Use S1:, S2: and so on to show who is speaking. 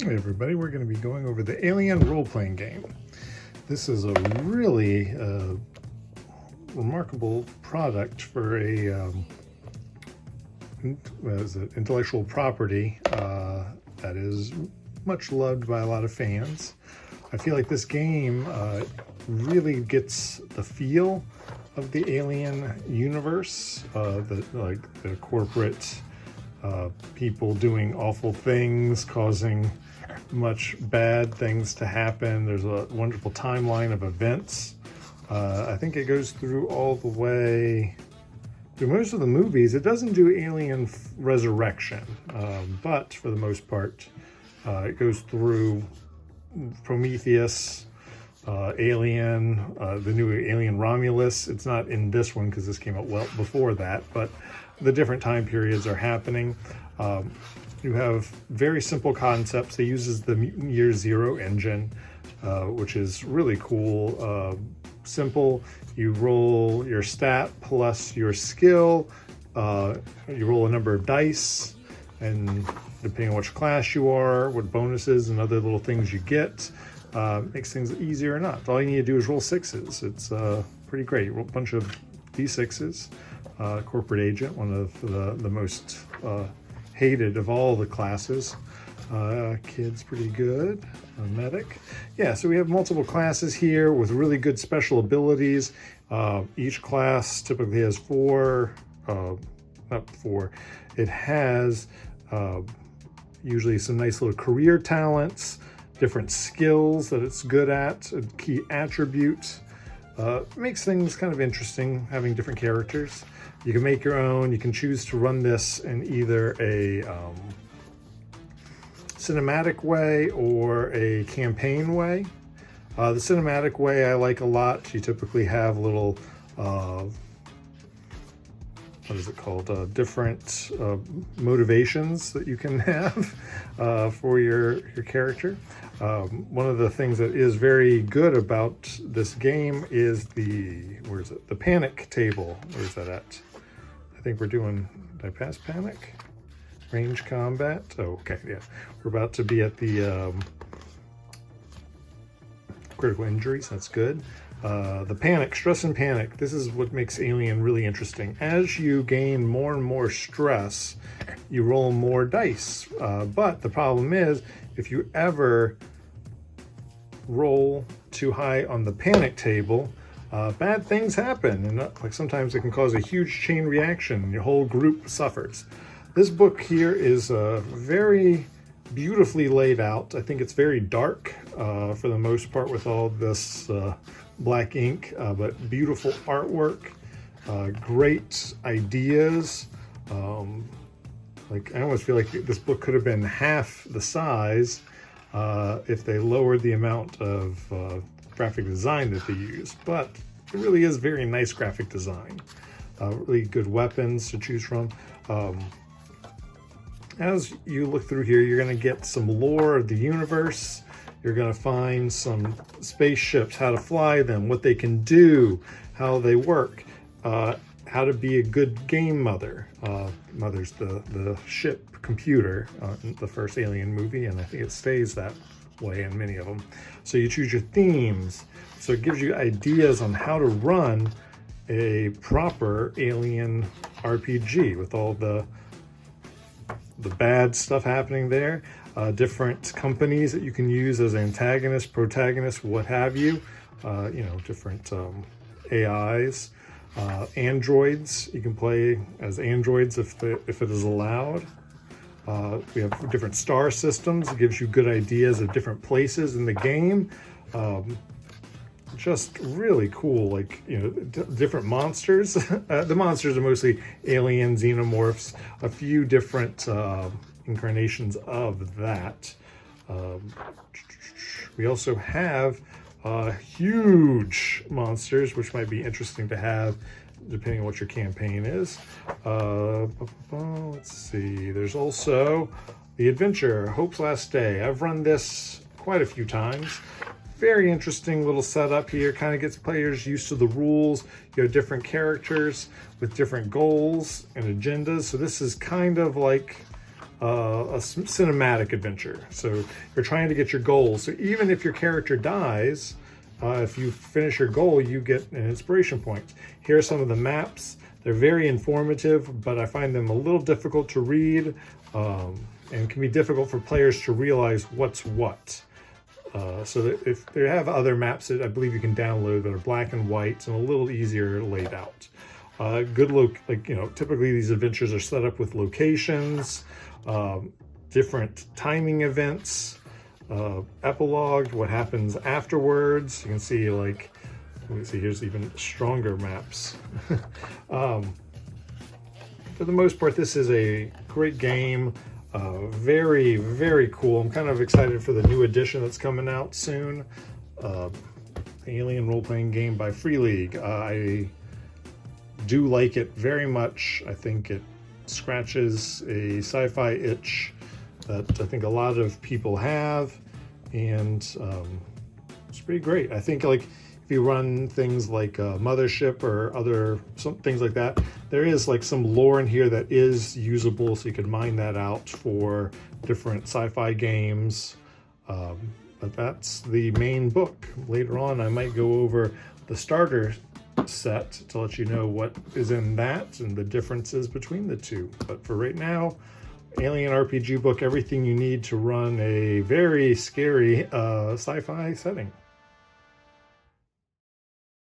S1: Hey everybody, we're going to be going over the Alien role-playing game. This is a really remarkable product for a intellectual property that is much loved by a lot of fans. I feel like this game really gets the feel of the Alien universe, the corporate people doing awful things, causing much bad things to happen. There's a wonderful timeline of events. I think it goes through all the way through most of the movies. It doesn't do Alien Resurrection, but for the most part, it goes through Prometheus, Alien, the new Alien Romulus. It's not in this one because this came out well before that, but the different time periods are happening. You have very simple concepts. It uses the Mutant Year Zero engine, which is really cool. Simple. You roll your stat plus your skill. You roll a number of dice, and depending on which class you are, what bonuses and other little things you get, makes things easier or not. All you need to do is roll sixes. It's pretty great. You roll a bunch of D6s. Corporate agent, one of the most hated of all the classes. Kid's pretty good. Medic. Yeah, so we have multiple classes here with really good special abilities. Each class typically has it has usually some nice little career talents, different skills that it's good at, a key attribute. Makes things kind of interesting having different characters. You can make your own. You can choose to run this in either a cinematic way or a campaign way. The cinematic way I like a lot. You typically have little, what is it called? Different motivations that you can have for your character. One of the things that is very good about this game is the panic table. Where's that at? I think we're doing, did I pass panic? Range combat. Oh, okay, yeah. We're about to be at the critical injuries. That's good. The panic, stress and panic. This is what makes Alien really interesting. As you gain more and more stress, you roll more dice. But the problem is, if you ever roll too high on the panic table, bad things happen, and like sometimes it can cause a huge chain reaction and your whole group suffers. This book here is very beautifully laid out. I think it's very dark for the most part with all this black ink, but beautiful artwork, great ideas. Like I almost feel like this book could have been half the size if they lowered the amount of graphic design that they use, but it really is very nice graphic design. Really good weapons to choose from. As you look through here, you're going to get some lore of the universe. You're going to find some spaceships, how to fly them, what they can do, how they work, how to be a good game mother. Mother's the ship computer in the first Alien movie, and I think it stays that way in many of them. So you choose your themes. So it gives you ideas on how to run a proper Alien RPG with all the bad stuff happening there, different companies that you can use as antagonists, protagonists, what have you. Different AIs, androids. You can play as androids if it is allowed. We have different star systems. It gives you good ideas of different places in the game. Just really cool, like, different monsters. The monsters are mostly alien xenomorphs, a few different incarnations of that. We also have huge monsters, which might be interesting to have depending on what your campaign is. Let's see, there's also The Adventure, Hope's Last Day. I've run this quite a few times. Very interesting little setup here, kind of gets players used to the rules. You have different characters with different goals and agendas. So this is kind of like a cinematic adventure. So you're trying to get your goals. So even if your character dies, if you finish your goal, you get an inspiration point. Here are some of the maps. They're very informative, but I find them a little difficult to read, and can be difficult for players to realize what's what. So that if they have other maps that I believe you can download that are black and white and a little easier laid out. Good look, like, you know, typically these adventures are set up with locations, different timing events, epilogue, what happens afterwards. You can see, like, let me see, here's even stronger maps. For the most part, this is a great game. Very, very cool. I'm kind of excited for the new edition that's coming out soon. Alien role-playing game by Free League. I do like it very much. I think it scratches a sci-fi itch that I think a lot of people have, and it's pretty great. I think, like, if you run things like Mothership or other things like that, there is like some lore in here that is usable, so you could mine that out for different sci-fi games. But that's the main book. Later on, I might go over the starter set to let you know what is in that and the differences between the two. But for right now, Alien RPG book, everything you need to run a very scary sci-fi setting.